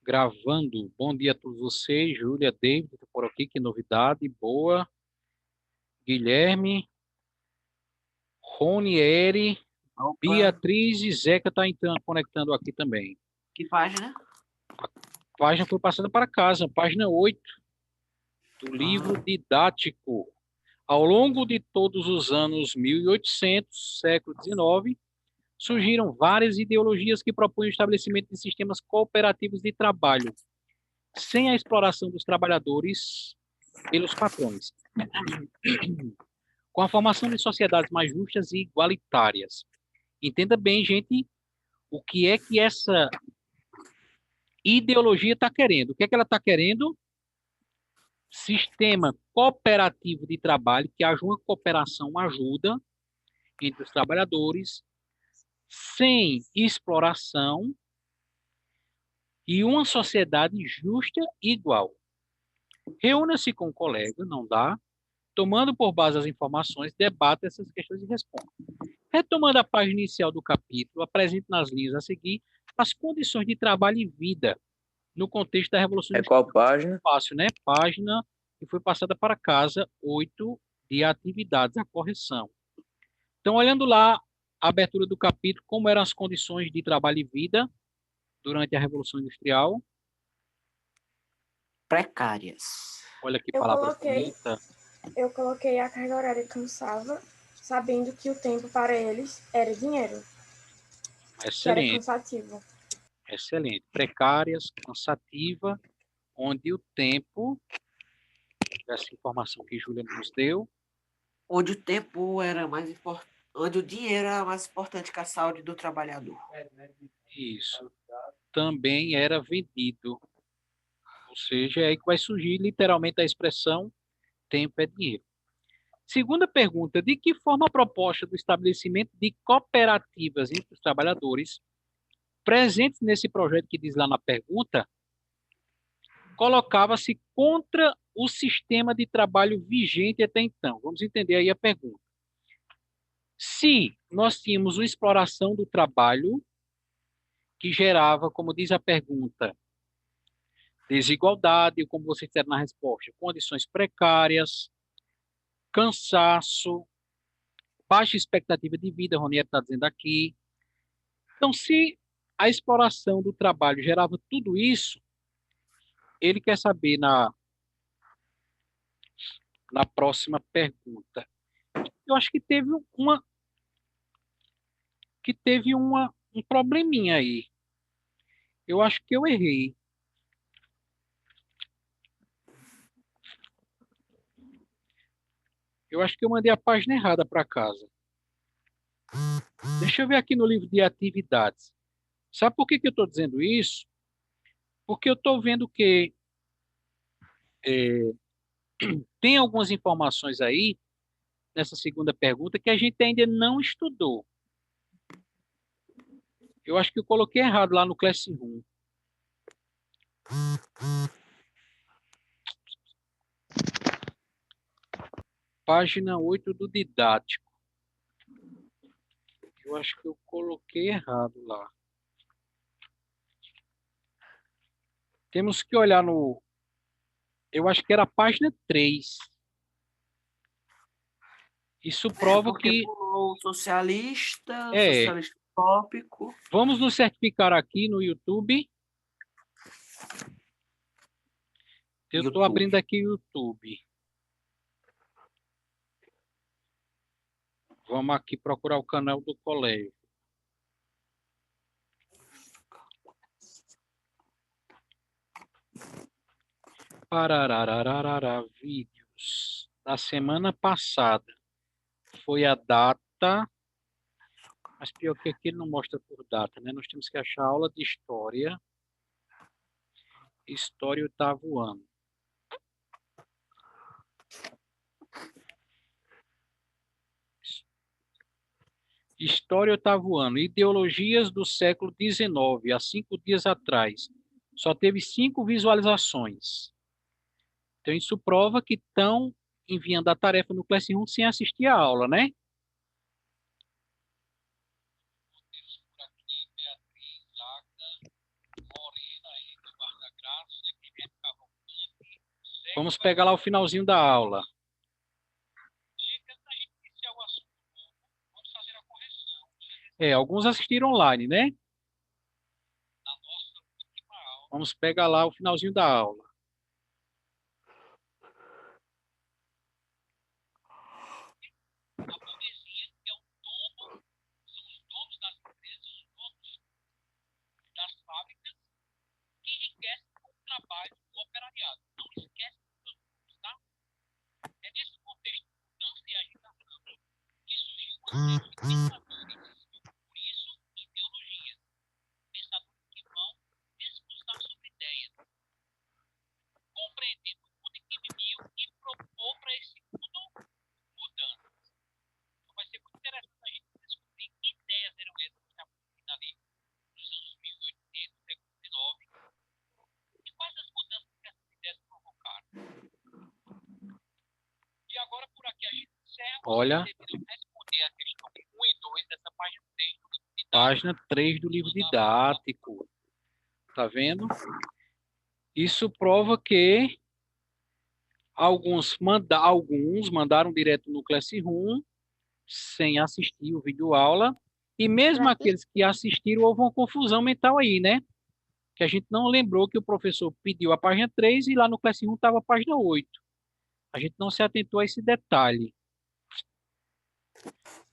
Gravando. Bom dia a todos vocês. Júlia, David, tô por aqui, que novidade. Boa. Guilherme, Ronieri, Opa, Beatriz e Zeca tá entrando, conectando aqui também. que página? A página foi passada para casa, página 8 do livro Ah, didático. Ao longo de todos os anos 1800, século XIX, surgiram várias ideologias que propunham o estabelecimento de sistemas cooperativos de trabalho, sem a exploração dos trabalhadores pelos patrões, com a formação de sociedades mais justas e igualitárias. Entenda bem, gente, o que essa ideologia está querendo. O que ela está querendo? Sistema cooperativo de trabalho, que haja uma cooperação, uma ajuda entre os trabalhadores, sem exploração e uma sociedade justa e igual. Reúna-se com o colega, não dá, tomando por base as informações, debata essas questões e responda. Retomando a página inicial do capítulo, apresente nas linhas a seguir as condições de trabalho e vida no contexto da Revolução é qual Industrial. página? Fácil, né? Página que foi passada para casa, 8 de atividades, a correção. Então, olhando lá a abertura do capítulo, como eram as condições de trabalho e vida durante a Revolução Industrial. Precárias. Olha que Eu palavra coloquei, bonita. eu coloquei a carga horária cansava, sabendo que o tempo para eles era dinheiro, que era Excelente, cansativo. excelente. Precárias, cansativa, onde o tempo, essa informação que Júlia nos deu, Onde o tempo era mais importante, onde o dinheiro era mais importante que a saúde do trabalhador. isso, também era vendido. Ou seja, é aí que vai surgir literalmente a expressão tempo é dinheiro. Segunda pergunta: de que forma a proposta do estabelecimento de cooperativas entre os trabalhadores, presentes nesse projeto que diz lá na pergunta, colocava-se contra o sistema de trabalho vigente até então? Vamos entender aí a pergunta. Se nós tínhamos uma exploração do trabalho que gerava, como diz a pergunta, desigualdade, ou como vocês disseram na resposta, condições precárias, cansaço, baixa expectativa de vida, Roniero está dizendo aqui. Então, se a exploração do trabalho gerava tudo isso, ele quer saber na próxima pergunta. Eu acho que teve um probleminha aí. Eu acho que eu errei. Eu acho que eu mandei a página errada para casa. Deixa eu ver aqui no livro de atividades. Sabe por que eu estou dizendo isso? Porque eu estou vendo que é, tem algumas informações aí nessa segunda pergunta que a gente ainda não estudou. Eu acho que eu coloquei errado lá no Classroom. Página 8 do didático. Eu acho que eu coloquei errado lá. Temos que olhar no. Eu acho que era a página 3. Isso prova Porque que. pulou o É. socialista utópico. Vamos nos certificar aqui no YouTube. Eu estou YouTube. abrindo aqui o YouTube. Vamos aqui procurar o canal do colégio. Parararararara, vídeos. Da semana passada foi a data, mas pior que aqui ele não mostra por data, né? Nós temos que achar a aula de história. História oitavo ano. História oitavo ano. Ideologias do século XIX, há 5 dias atrás. Só teve 5 visualizações. Então, isso prova que estão enviando a tarefa no Classroom sem assistir a aula, né? Vamos pegar lá o finalzinho da aula. Alguns assistiram online, né? Vamos pegar lá o finalzinho da aula. Olha, página 3 do livro didático. Tá vendo? Isso prova que alguns mandaram direto no Classroom, sem assistir o vídeo aula, e mesmo aqueles que assistiram, houve uma confusão mental aí, né? Que a gente não lembrou que o professor pediu a página 3 e lá no Classroom estava a página 8. A gente não se atentou a esse detalhe.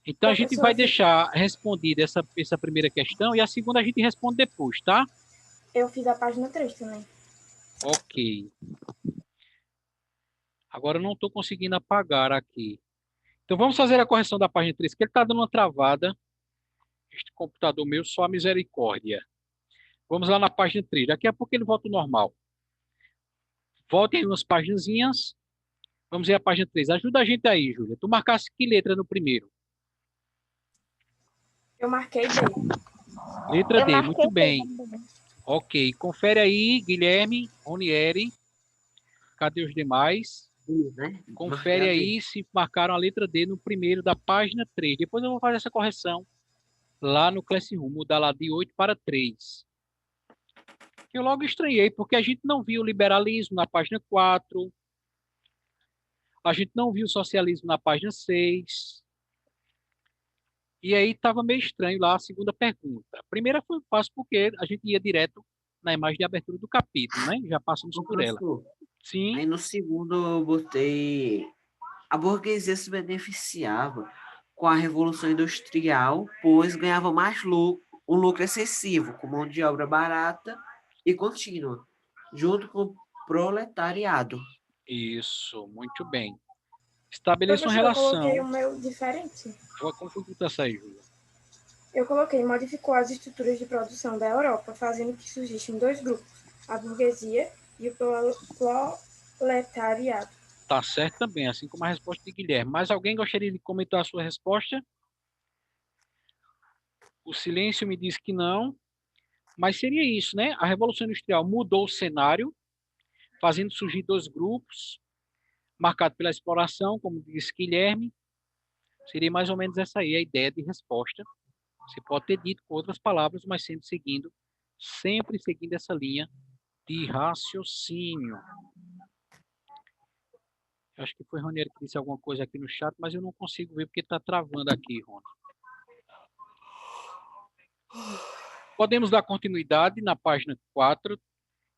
Então, a gente vai deixar respondida essa primeira questão e a segunda a gente responde depois, tá? Eu fiz a página 3 também. Ok. Agora eu não estou conseguindo apagar aqui. Então, vamos fazer a correção da página 3, que ele está dando uma travada. Este computador meu, só a misericórdia. Vamos lá na página 3. Daqui a pouco ele volta ao normal. Voltem umas páginas. Vamos ver a página 3. Ajuda a gente aí, Júlia. Tu marcasse que letra no primeiro? Eu marquei D. Letra D, muito bem. Ok, confere aí, Guilherme, Ronieri. Cadê os demais? Confere aí se marcaram a letra D no primeiro da página 3. Depois eu vou fazer essa correção lá no Classroom, mudar lá de 8 para 3. Eu logo estranhei, porque a gente não viu o liberalismo na página 4, a gente não viu o socialismo na página 6. E aí estava meio estranho lá a segunda pergunta. A primeira foi fácil porque a gente ia direto na imagem de abertura do capítulo, né? Já passamos por ela. Sim. Aí no segundo eu botei: a burguesia se beneficiava com a Revolução Industrial, pois ganhava mais lucro, um lucro excessivo, com mão de obra barata e contínua, junto com o proletariado. Isso, muito bem. Estabeleça uma Professor, relação. eu coloquei o meu diferente. Como foi que tu essa aí, Júlia? Eu coloquei: modificou as estruturas de produção da Europa, fazendo que surgissem dois grupos, a burguesia e o proletariado. Tá certo também, assim como a resposta de Guilherme. Mas alguém gostaria de comentar a sua resposta? O silêncio me diz que não. Mas seria isso, né? A Revolução Industrial mudou o cenário, fazendo surgir dois grupos, marcado pela exploração, como disse Guilherme. Seria mais ou menos essa aí a ideia de resposta. Você pode ter dito com outras palavras, mas sempre seguindo essa linha de raciocínio. Acho que foi Ronieri que disse alguma coisa aqui no chat, mas eu não consigo ver porque está travando aqui, Rony. Podemos dar continuidade na página 4,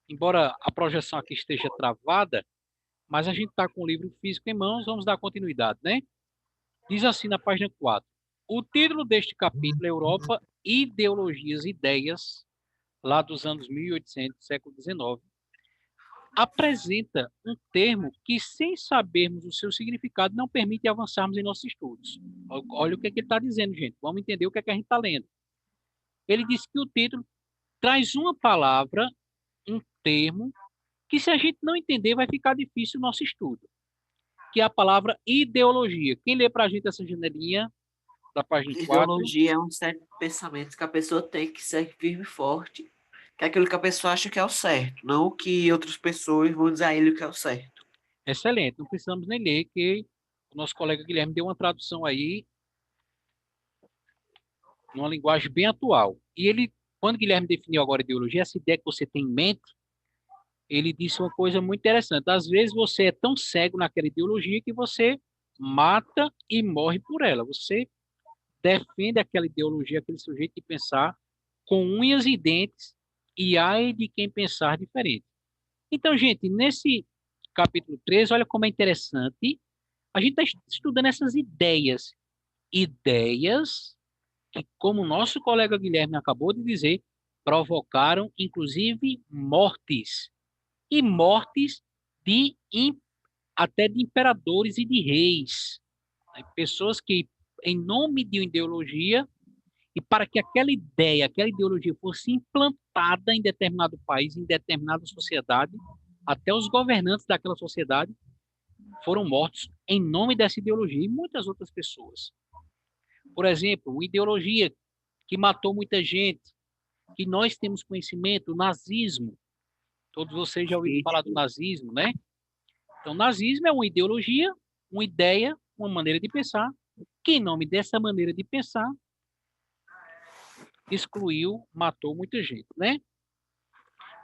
embora a projeção aqui esteja travada, mas a gente está com o livro físico em mãos, vamos dar continuidade, né? Diz assim na página 4. O título deste capítulo é Europa, Ideologias e Ideias, lá dos anos 1800, século XIX, apresenta um termo que, sem sabermos o seu significado, não permite avançarmos em nossos estudos. Olha o que, é que ele está dizendo, gente. Vamos entender o que, é que a gente está lendo. Ele diz que o título traz uma palavra, um termo, que se a gente não entender, vai ficar difícil o nosso estudo, que é a palavra ideologia. Quem lê para a gente essa janelinha da página 4? Ideologia é um certo pensamento que a pessoa tem que ser firme e forte, que é aquilo que a pessoa acha que é o certo, não o que outras pessoas vão dizer a ele que é o certo. Excelente, não precisamos nem ler, que o nosso colega Guilherme deu uma tradução aí, numa linguagem bem atual. E ele, quando Guilherme definiu agora ideologia, essa ideia que você tem em mente, ele disse uma coisa muito interessante. Às vezes você é tão cego naquela ideologia que você mata e morre por ela. Você defende aquela ideologia, aquele sujeito de pensar com unhas e dentes, e ai de quem pensar diferente. Então, gente, nesse capítulo 13, olha como é interessante. A gente está estudando essas ideias. Ideias que, como o nosso colega Guilherme acabou de dizer, provocaram, inclusive, mortes. E mortes de até de imperadores e de reis. Né? Pessoas que, em nome de uma ideologia, e para que aquela ideia, aquela ideologia fosse implantada em determinado país, em determinada sociedade, até os governantes daquela sociedade foram mortos em nome dessa ideologia e muitas outras pessoas. Por exemplo, uma ideologia que matou muita gente, que nós temos conhecimento, o nazismo. Todos vocês já ouviram falar do nazismo, né? Então, o nazismo é uma ideologia, uma ideia, uma maneira de pensar, que em nome dessa maneira de pensar, excluiu, matou muita gente, né?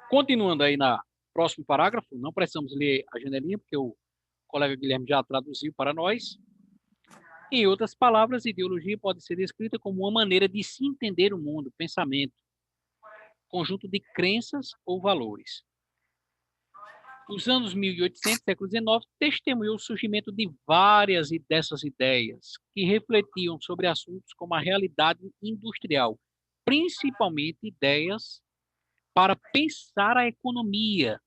Continuando aí na próximo parágrafo, não precisamos ler a janelinha, porque o colega Guilherme já traduziu para nós. Em outras palavras, ideologia pode ser descrita como uma maneira de se entender o mundo, pensamento, conjunto de crenças ou valores. Os anos 1800, século XIX, testemunhou o surgimento de várias dessas ideias que refletiam sobre assuntos como a realidade industrial, principalmente ideias para pensar a economia.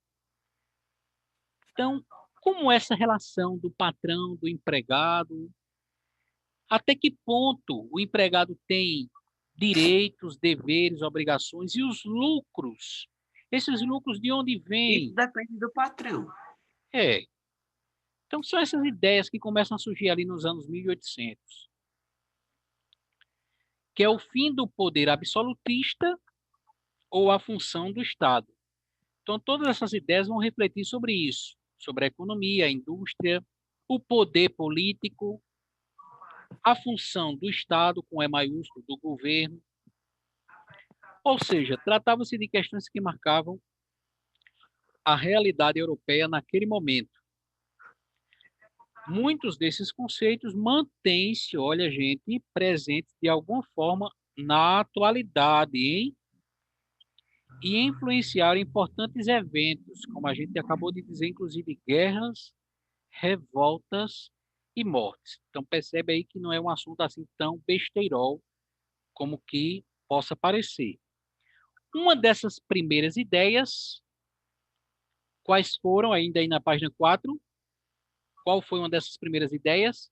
Então, como essa relação do patrão, do empregado, até que ponto o empregado tem direitos, deveres, obrigações e os lucros? Esses lucros de onde Isso vêm? depende do patrão. É. Então, são essas ideias que começam a surgir ali nos anos 1800, que é o fim do poder absolutista ou a função do Estado. Então, todas essas ideias vão refletir sobre isso, sobre a economia, a indústria, o poder político, a função do Estado, com E maiúsculo, do governo. Ou seja, tratava-se de questões que marcavam a realidade europeia naquele momento. Muitos desses conceitos mantêm-se, olha, gente, presentes de alguma forma na atualidade, hein? E influenciaram importantes eventos, como a gente acabou de dizer, inclusive guerras, revoltas e mortes. Então percebe aí que não é um assunto assim tão besteirol como que possa parecer. Uma dessas primeiras ideias, quais foram, ainda aí na página 4, qual foi uma dessas primeiras ideias?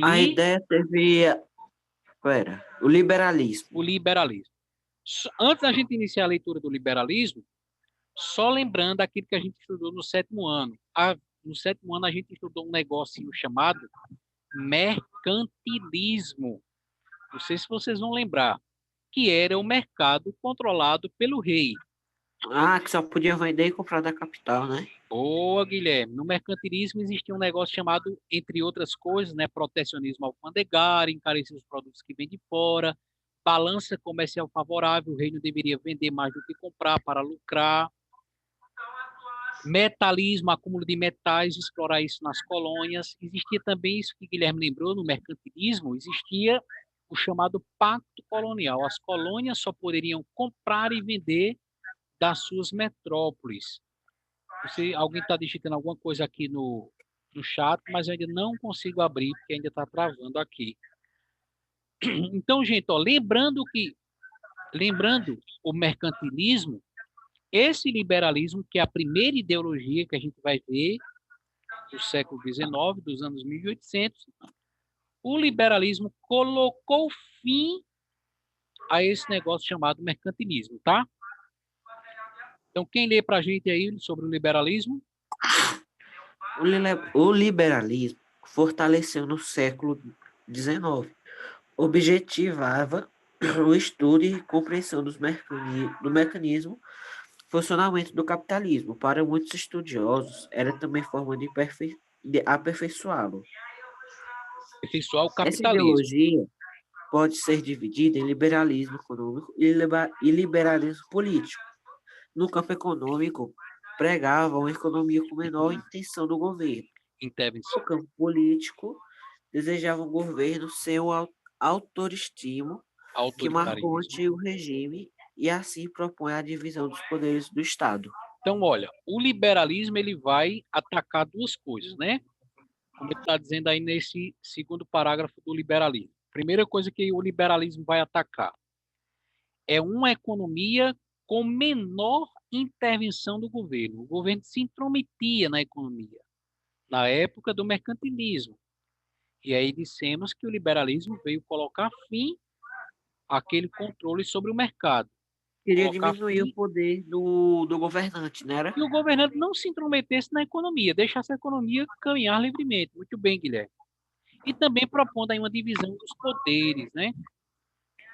A ideia teve, o liberalismo. O liberalismo. Antes da gente iniciar a leitura do liberalismo, só lembrando aquilo que a gente estudou no sétimo ano. No sétimo ano a gente estudou um negocinho chamado mercantilismo. Não sei se vocês vão lembrar, que era o mercado controlado pelo rei. Ah, que só podia vender e comprar da capital, né? Boa, Guilherme. No mercantilismo existia um negócio chamado, entre outras coisas, né, protecionismo alfandegário, encarecer os produtos que vêm de fora, balança comercial favorável, o rei não deveria vender mais do que comprar para lucrar, metalismo, acúmulo de metais, explorar isso nas colônias. Existia também isso que Guilherme lembrou, no mercantilismo, existia o chamado pacto colonial. As colônias só poderiam comprar e vender das suas metrópoles. Alguém está digitando alguma coisa aqui no chat, mas eu ainda não consigo abrir, porque ainda está travando aqui. Então, gente, ó, lembrando o mercantilismo, esse liberalismo, que é a primeira ideologia que a gente vai ver do século XIX, dos anos 1800, o liberalismo colocou fim a esse negócio chamado mercantilismo, tá? Então, quem lê para a gente aí sobre o liberalismo? O liberalismo fortaleceu no século XIX. Objetivava o estudo e compreensão do mecanismo funcionamento do capitalismo. Para muitos estudiosos, era também forma de aperfeiçoá-lo. Aperfeiçoar o Essa capitalismo. ideologia pode ser dividida em liberalismo econômico e liberalismo político. no campo econômico, pregavam uma economia com menor intenção do governo. Intervenção. No campo político, desejavam um governo sem o autoristimo que marcou o Autoritarismo. antigo regime e assim propõe a divisão dos poderes do Estado. Então, olha, o liberalismo ele vai atacar duas coisas, né? Como ele está dizendo aí nesse segundo parágrafo do liberalismo. Primeira coisa que o liberalismo vai atacar é uma economia com menor intervenção do governo. O governo se intrometia na economia, na época do mercantilismo. E aí dissemos que o liberalismo veio colocar fim àquele controle sobre o mercado. Queria Colocar diminuir o fim poder do governante, não era? e o governante não se intrometesse na economia, deixasse a economia caminhar livremente. Muito bem, Guilherme. E também propondo aí uma divisão dos poderes, né?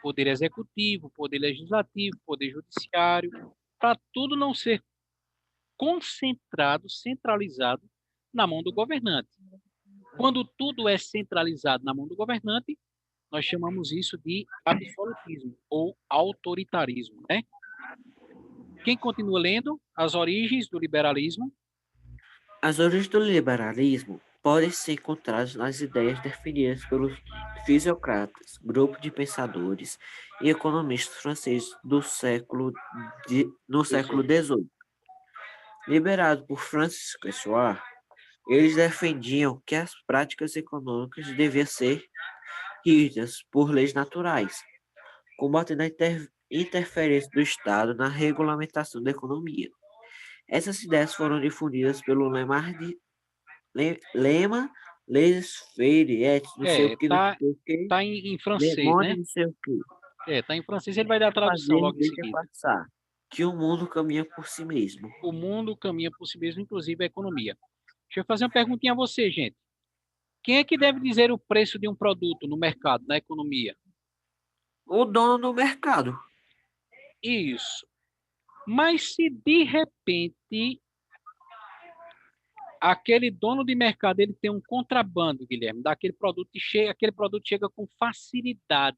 Poder executivo, poder legislativo, poder judiciário, para tudo não ser concentrado, centralizado na mão do governante. Quando tudo é centralizado na mão do governante, nós chamamos isso de absolutismo ou autoritarismo, né? Quem continua lendo as origens do liberalismo? As origens do liberalismo podem ser encontradas nas ideias definidas pelos fisiocratas, grupo de pensadores e economistas franceses no século XVIII. Liberado por Francis Pessoa, eles defendiam que as práticas econômicas deviam ser rígidas por leis naturais, combatendo a interferência do Estado na regulamentação da economia. Essas ideias foram difundidas pelo Lema, laissez-faire, não sei o que, não Tá, sei o que, tá em francês, Lemone, né? não sei o que. Tá em francês, ele vai dar a tradução Fazer logo em deixa seguida. passar, que o mundo caminha por si mesmo. O mundo caminha por si mesmo, inclusive a economia. Deixa eu fazer uma perguntinha a você, gente. Quem é que deve dizer o preço de um produto no mercado, na economia? O dono do mercado. Isso. Mas se de repente aquele dono de mercado ele tem um contrabando, Guilherme, daquele produto e chega, aquele produto chega com facilidade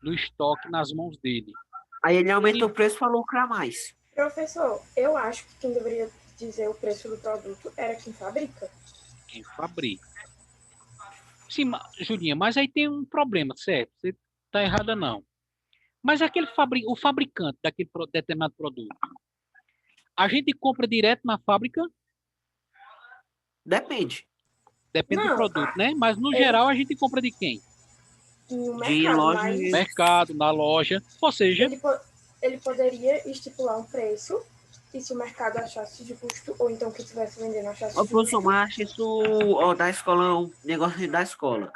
no estoque nas mãos dele. Aí ele aumenta Ele, o preço para lucrar mais. Professor, eu acho que quem deveria dizer o preço do produto era quem fabrica. quem fabrica. Sim, Julinha, mas aí tem um problema, certo? Você está errada não. Mas o fabricante daquele determinado produto, a gente compra direto na fábrica, Depende. depende do Não, produto, né? Mas no ele geral a gente compra de quem? no De mercado, loja. mas Mercado, na loja, ou seja, ele, ele poderia estipular um preço e se o mercado achasse justo, ou então quem estivesse vendendo achasse Ô, professor, justo, mas acho isso ó, da escola, um negócio da escola.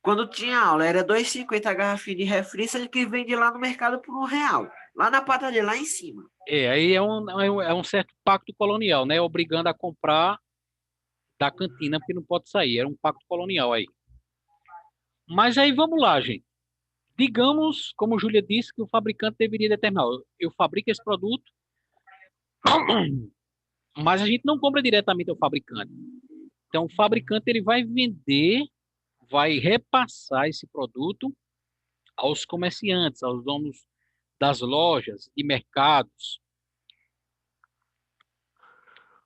Quando tinha aula, era 2,50 a garrafinha de refri, sendo que vende lá no mercado por R$ 1. Lá na padaria, lá em cima. aí é um certo pacto colonial, né? Obrigando a comprar da cantina, porque não pode sair. Era um pacto colonial aí. Mas aí vamos lá, gente. Digamos, como Júlia disse, que o fabricante deveria determinar: eu fabrico esse produto, mas a gente não compra diretamente ao fabricante. Então, o fabricante ele vai vender, vai repassar esse produto aos comerciantes, aos donos das lojas e mercados.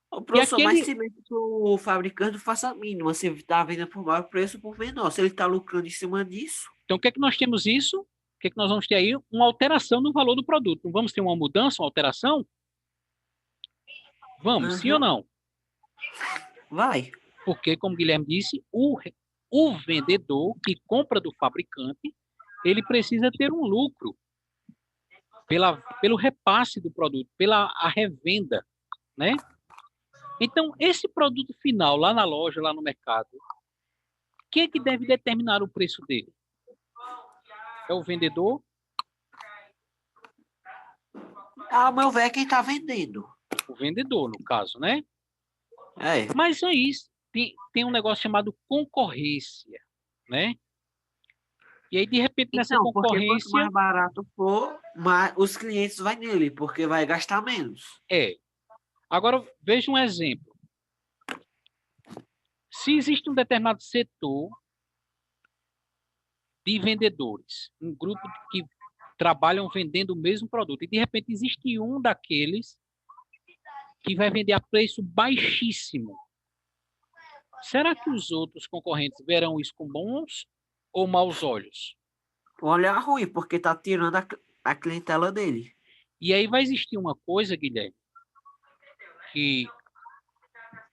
Ô, E professor, mas aquele, se mesmo que o fabricante não faça a mínima, você está vendendo por maior preço ou por menor. Se ele está lucrando em cima disso, então, o que é que nós temos isso? O que é que nós vamos ter aí? Uma alteração no valor do produto. Não vamos ter uma mudança, uma alteração? Vamos, sim ou aham, não? vai. Porque, como o Guilherme disse, o vendedor que compra do fabricante, ele precisa ter um lucro pelo repasse do produto, pela a revenda, né? Então, esse produto final lá na loja, lá no mercado, quem é que deve determinar o preço dele? É o vendedor? Ah, meu velho é quem está vendendo. O vendedor, no caso, né? É. Mas é isso. Tem um negócio chamado concorrência, né? E aí, de repente, nessa Então, porque quanto concorrência, mais barato for, mais os clientes vão nele, porque vai gastar menos. é. Agora, veja um exemplo. Se existe um determinado setor de vendedores, um grupo que trabalham vendendo o mesmo produto. E, de repente, existe um daqueles que vai vender a preço baixíssimo. Será que os outros concorrentes verão isso com bons ou maus olhos? Olha ruim, porque tá tirando a clientela dele. E aí vai existir uma coisa, Guilherme, que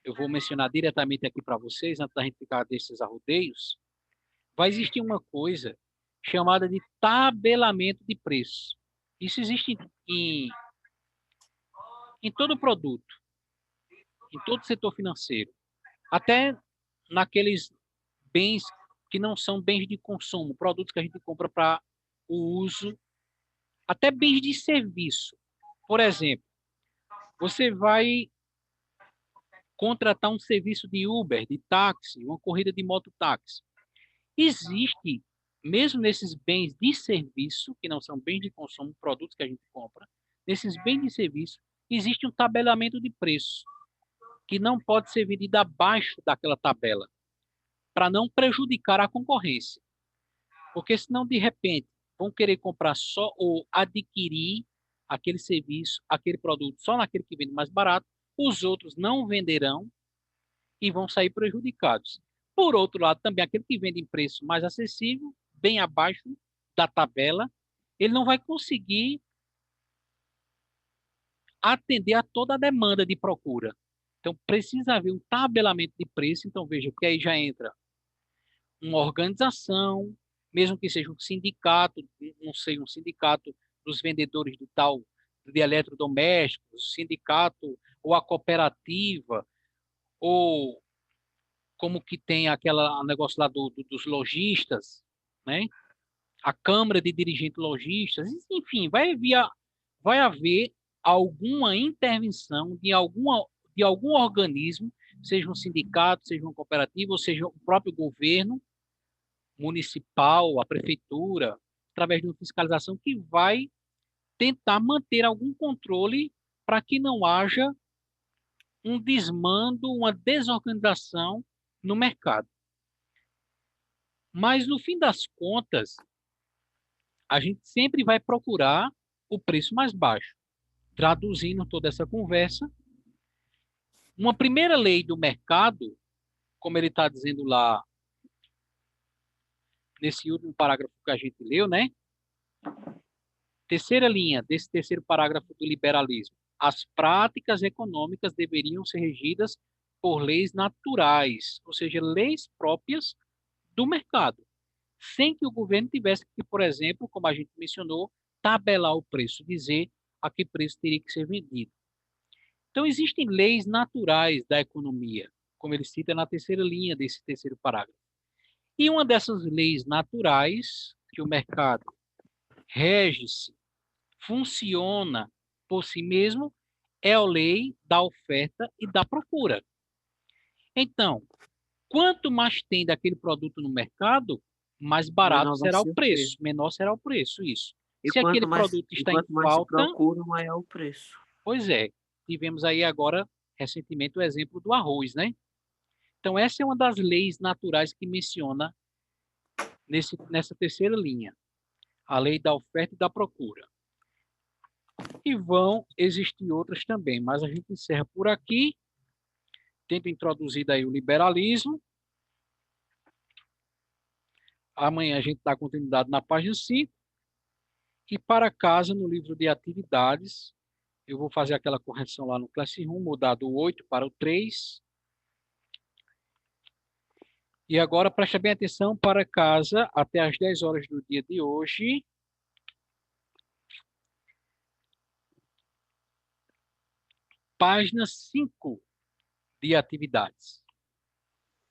eu vou mencionar diretamente aqui para vocês, antes da gente ficar desses arrodeios. Vai existir uma coisa chamada de tabelamento de preço. Isso existe em todo produto, em todo setor financeiro, até naqueles bens que não são bens de consumo, produtos que a gente compra para o uso, até bens de serviço. Por exemplo, você vai contratar um serviço de Uber, de táxi, uma corrida de mototáxi. Existe, mesmo nesses bens de serviço, que não são bens de consumo, produtos que a gente compra, nesses bens de serviço, existe um tabelamento de preço, que não pode ser vendido abaixo daquela tabela, para não prejudicar a concorrência. Porque senão, de repente, vão querer comprar só ou adquirir aquele serviço, aquele produto, só naquele que vende mais barato, os outros não venderão e vão sair prejudicados. Por outro lado, também aquele que vende em preço mais acessível, bem abaixo da tabela, ele não vai conseguir atender a toda a demanda de procura. Então, precisa haver um tabelamento de preço. Então, veja que aí já entra uma organização, mesmo que seja um sindicato, não sei, um sindicato dos vendedores do tal de eletrodomésticos, o sindicato ou a cooperativa, ou como que tem aquela negócio lá dos lojistas, né? A Câmara de Dirigentes Lojistas, enfim, vai haver alguma intervenção de algum organismo, seja um sindicato, seja uma cooperativa, ou seja o próprio governo municipal, a prefeitura, através de uma fiscalização que vai tentar manter algum controle para que não haja um desmando, uma desorganização no mercado. Mas, no fim das contas, a gente sempre vai procurar o preço mais baixo. Traduzindo toda essa conversa, uma primeira lei do mercado, como ele está dizendo lá nesse último parágrafo que a gente leu, né? Terceira linha desse terceiro parágrafo do liberalismo. As práticas econômicas deveriam ser regidas por leis naturais, ou seja, leis próprias do mercado, sem que o governo tivesse que, por exemplo, como a gente mencionou, tabelar o preço, dizer a que preço teria que ser vendido. Então, existem leis naturais da economia, como ele cita na terceira linha desse terceiro parágrafo. E uma dessas leis naturais, que o mercado rege-se, funciona por si mesmo, é a lei da oferta e da procura. Então, quanto mais tem daquele produto no mercado, mais barato será o preço, menor será o preço, isso. E Se aquele mais, produto está em mais se falta, procura, maior o preço. pois é, tivemos aí agora, recentemente, o exemplo do arroz, né? Então, essa é uma das leis naturais que menciona nessa terceira linha, a lei da oferta e da procura. E vão existir outras também, mas a gente encerra por aqui, tenta introduzir daí o liberalismo. Amanhã a gente dá continuidade na página 5. E para casa, no livro de atividades, eu vou fazer aquela correção lá no Classroom, mudar do 8 para o 3. E agora preste bem atenção para casa, até às 10 horas do dia de hoje. Página 5 de atividades.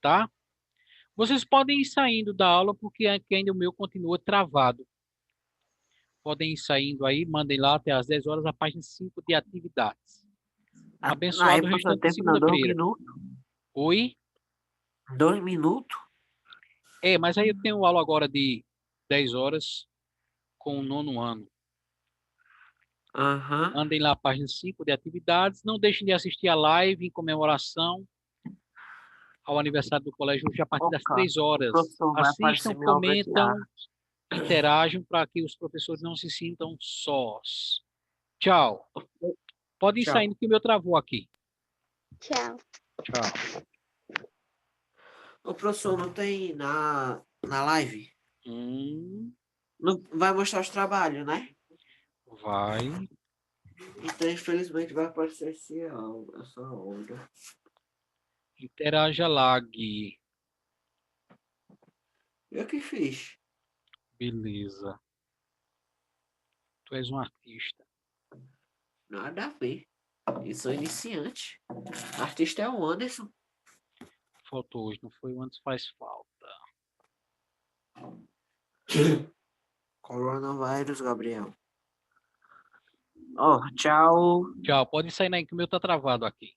Tá? Vocês podem ir saindo da aula, porque ainda o meu continua travado. Podem ir saindo aí, mandem lá até às 10 horas a página 5 de atividades. Abençoado o restante de segunda-feira. Oi? 2 minutos? É, mas aí eu tenho aula agora de 10 horas com o 9º ano. Mandem lá a página 5 de atividades. Não deixem de assistir a live em comemoração ao aniversário do colégio hoje a partir das 3 horas. Assistam, comentam interajam para que os professores não se sintam sós. Tchau. Pode ir Tchau. saindo que o meu travou aqui. Tchau. Tchau. O professor não tem na live? Não vai mostrar os trabalhos, né? Vai. Então, infelizmente, vai aparecer essa onda. Interaja lá, Gui. Eu que fiz. Beleza. Tu és um artista. Nada a ver. Eu sou iniciante. Artista é o Anderson. Faltou hoje, não foi o antes faz falta. Coronavírus, Gabriel. Ó, tchau. Tchau. Pode sair aí que o meu tá travado aqui.